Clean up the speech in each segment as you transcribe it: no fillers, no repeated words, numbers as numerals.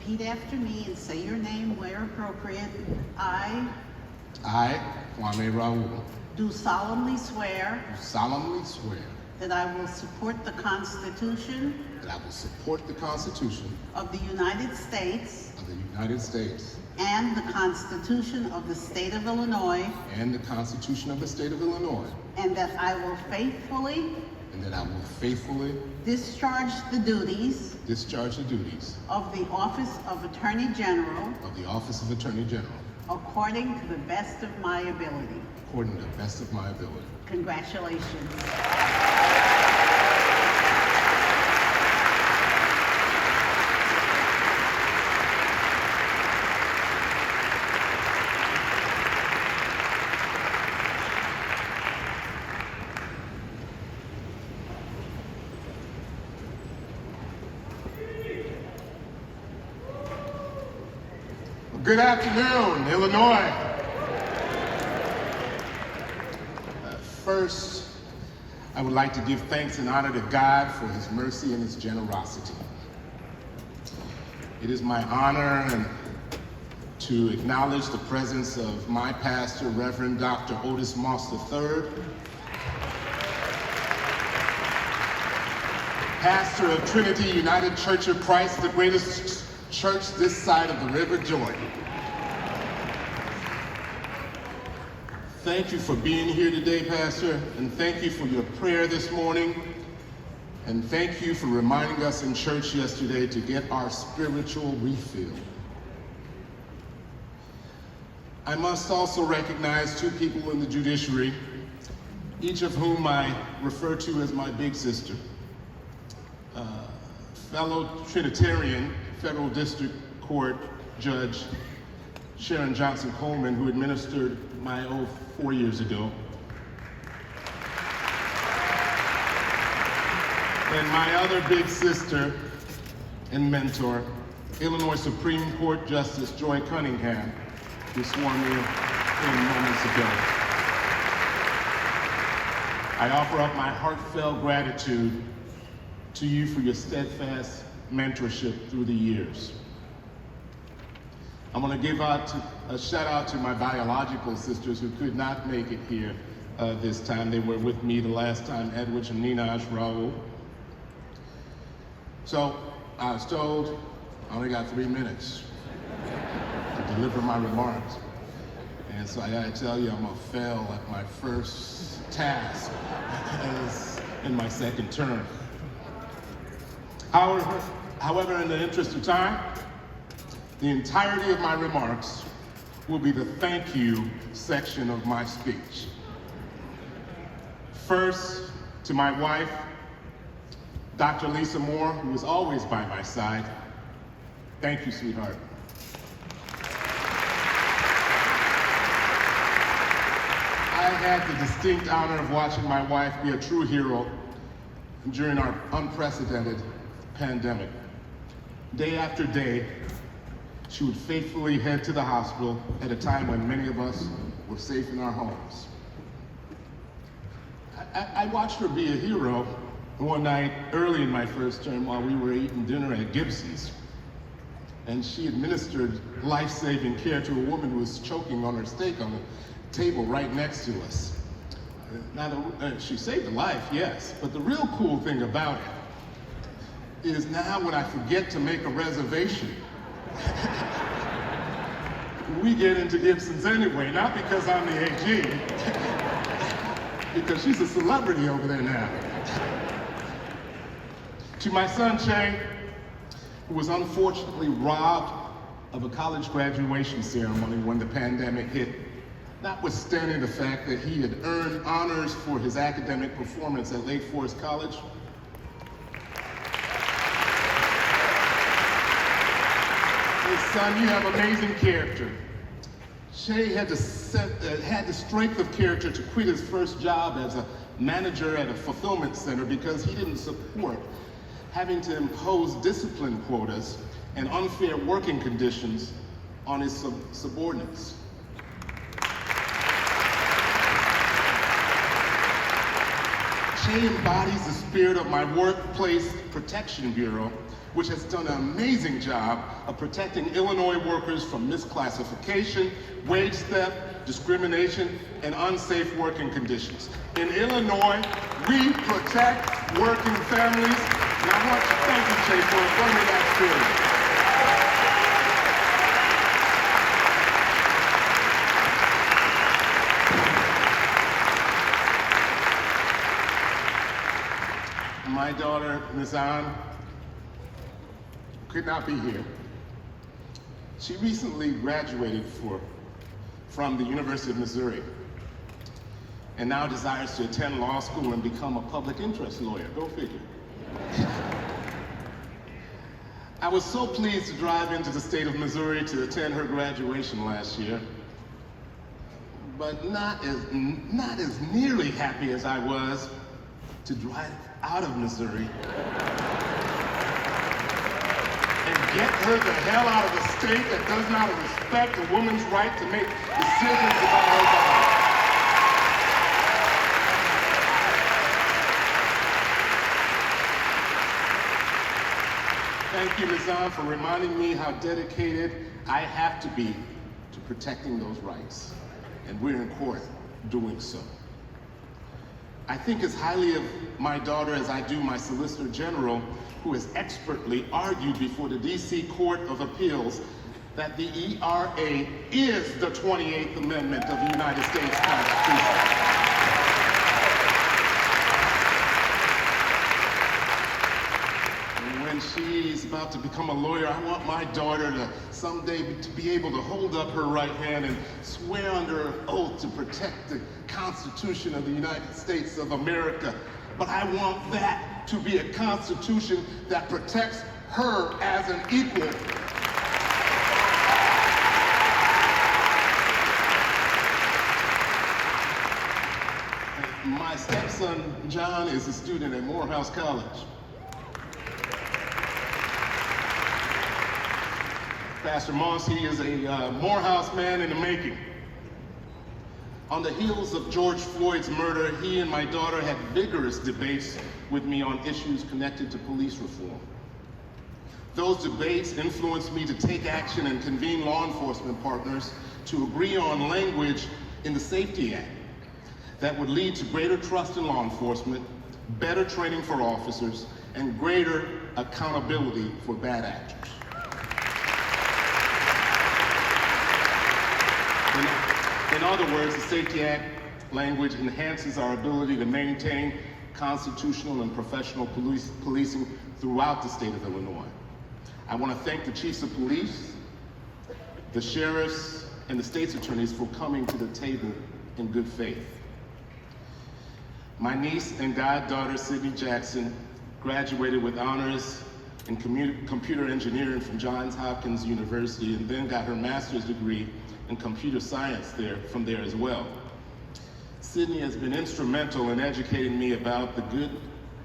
Repeat after me and say your name where appropriate. I, Kramer Raoul, do solemnly swear do solemnly swear that I will support the Constitution that I will support the Constitution of the United States of the United States and the Constitution of the State of Illinois, and the Constitution of the State of Illinois, and that I will faithfully discharge the duties of the Office of Attorney General the Office of Attorney General according to the best of my ability. according to the best of my ability. Congratulations. Good afternoon, Illinois. First, I would like to give thanks and honor to God for His mercy and His generosity. It is my honor to acknowledge the presence of my pastor, Reverend Dr. Otis Moss III, pastor of Trinity United Church of Christ, the greatest church this side of the River Jordan. Thank you for being here today, Pastor, and thank you for your prayer this morning, and thank you for reminding us in church yesterday to get our spiritual refill. I must also recognize two people in the judiciary, each of whom I refer to as my big sister. Fellow Trinitarian Federal District Court Judge Sharon Johnson Coleman, who administered my oath 4 years ago. And my other big sister and mentor, Illinois Supreme Court Justice Joy Cunningham, who swore me in moments ago. I offer up my heartfelt gratitude to you for your steadfast mentorship through the years. I'm going to give a shout out to my biological sisters who could not make it here this time. They were with me the last time, Edwidge and Inaugural Raoul. So I was told I only got 3 minutes to deliver my remarks. And so I gotta tell you, I'm gonna fail at my first task in my second term. However, in the interest of time, the entirety of my remarks will be the thank you section of my speech. First, to my wife, Dr. Lisa Moore, who is always by my side. Thank you, sweetheart. I had the distinct honor of watching my wife be a true hero during our unprecedented pandemic. Day after day, she would faithfully head to the hospital at a time when many of us were safe in our homes. I watched her be a hero one night early in my first term while we were eating dinner at Gibson's. And she administered life-saving care to a woman who was choking on her steak on the table right next to us. Now, she saved a life, yes, but the real cool thing about it is now when I forget to make a reservation, we get into Gibson's anyway, not because I'm the AG, because she's a celebrity over there now. To my son, Shay, who was unfortunately robbed of a college graduation ceremony when the pandemic hit, notwithstanding the fact that he had earned honors for his academic performance at Lake Forest College. Hey, son, you have amazing character. Shay had the strength of character to quit his first job as a manager at a fulfillment center because he didn't support having to impose discipline quotas and unfair working conditions on his subordinates. She embodies the spirit of my Workplace Protection Bureau, which has done an amazing job of protecting Illinois workers from misclassification, wage theft, discrimination, and unsafe working conditions. In Illinois, we protect working families, and I want to thank you, Che, for affirming that spirit. My daughter, Ms. Ann, could not be here. She recently graduated from the University of Missouri and now desires to attend law school and become a public interest lawyer. Go figure. I was so pleased to drive into the state of Missouri to attend her graduation last year, but not as nearly happy as I was to drive out of Missouri and get her the hell out of a state that does not respect a woman's right to make decisions about her body. Thank you, Ms. Ann, for reminding me how dedicated I have to be to protecting those rights. And we're in court doing so. I think as highly of my daughter as I do my Solicitor General, who has expertly argued before the D.C. Court of Appeals that the ERA is the 28th Amendment of the United States Constitution. And when she's about to become a lawyer, I want my daughter to someday to be able to hold up her right hand and swear under an oath to protect the Constitution of the United States of America. But I want that to be a Constitution that protects her as an equal. My stepson, John, is a student at Morehouse College. Pastor Moss, he is a Morehouse man in the making. On the heels of George Floyd's murder, he and my daughter had vigorous debates with me on issues connected to police reform. Those debates influenced me to take action and convene law enforcement partners to agree on language in the Safety Act that would lead to greater trust in law enforcement, better training for officers, and greater accountability for bad actors. In other words, the Safety Act language enhances our ability to maintain constitutional and professional policing throughout the state of Illinois. I want to thank the chiefs of police, the sheriffs, and the state's attorneys for coming to the table in good faith. My niece and goddaughter, Sydney Jackson, graduated with honors in computer engineering from Johns Hopkins University and then got her master's degree in computer science from there as well. Sydney has been instrumental in educating me about the good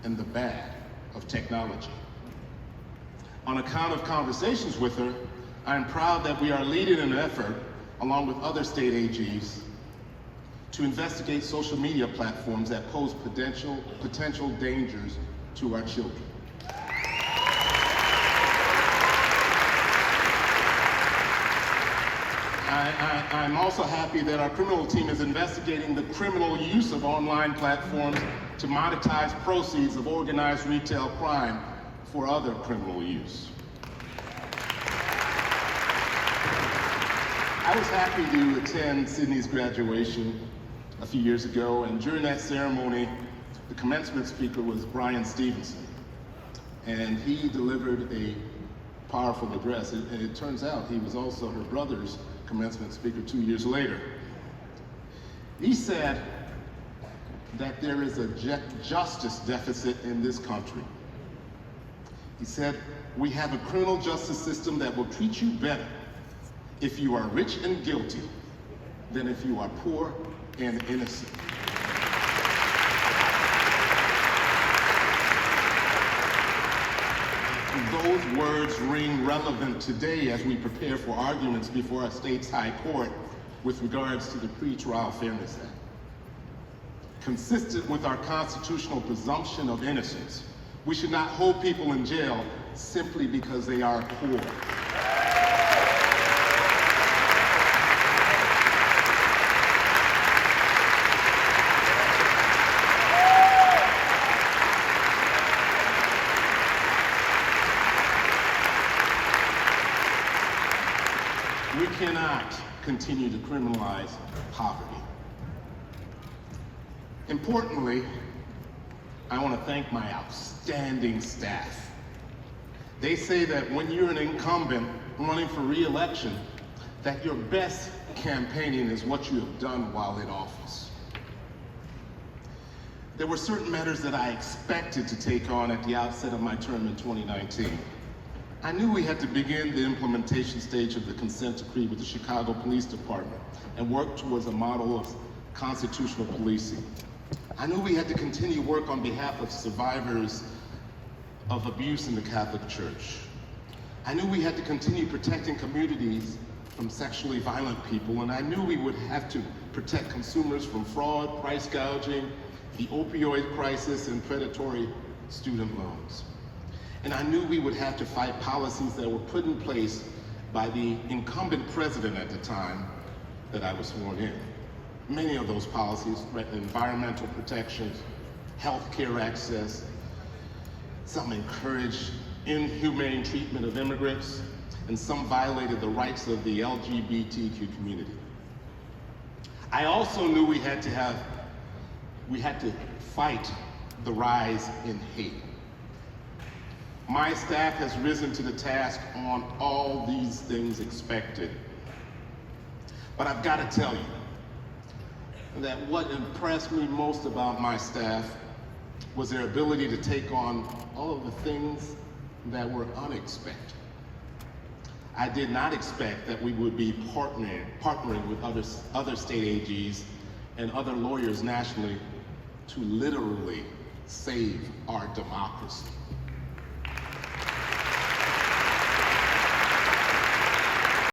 and the bad of technology. On account of conversations with her, I am proud that we are leading an effort, along with other state AGs, to investigate social media platforms that pose potential dangers to our children. I'm also happy that our criminal team is investigating the criminal use of online platforms to monetize proceeds of organized retail crime for other criminal use. I was happy to attend Sydney's graduation a few years ago, and during that ceremony, the commencement speaker was Brian Stevenson, and he delivered a powerful address. And it turns out he was also her brother's commencement speaker 2 years later. He said that there is a justice deficit in this country. He said, we have a criminal justice system that will treat you better if you are rich and guilty than if you are poor and innocent. Those words ring relevant today as we prepare for arguments before our state's high court with regards to the Pretrial Fairness Act. Consistent with our constitutional presumption of innocence, we should not hold people in jail simply because they are poor. We cannot continue to criminalize poverty. Importantly, I want to thank my outstanding staff. They say that when you're an incumbent running for re-election, that your best campaigning is what you have done while in office. There were certain matters that I expected to take on at the outset of my term in 2019. I knew we had to begin the implementation stage of the consent decree with the Chicago Police Department and work towards a model of constitutional policing. I knew we had to continue work on behalf of survivors of abuse in the Catholic Church. I knew we had to continue protecting communities from sexually violent people, and I knew we would have to protect consumers from fraud, price gouging, the opioid crisis, and predatory student loans. And I knew we would have to fight policies that were put in place by the incumbent president at the time that I was sworn in. Many of those policies threatened environmental protections, health care access, some encouraged inhumane treatment of immigrants, and some violated the rights of the LGBTQ community. I also knew we had to fight the rise in hate. My staff has risen to the task on all these things expected. But I've got to tell you that what impressed me most about my staff was their ability to take on all of the things that were unexpected. I did not expect that we would be partnering with other state AGs and other lawyers nationally to literally save our democracy.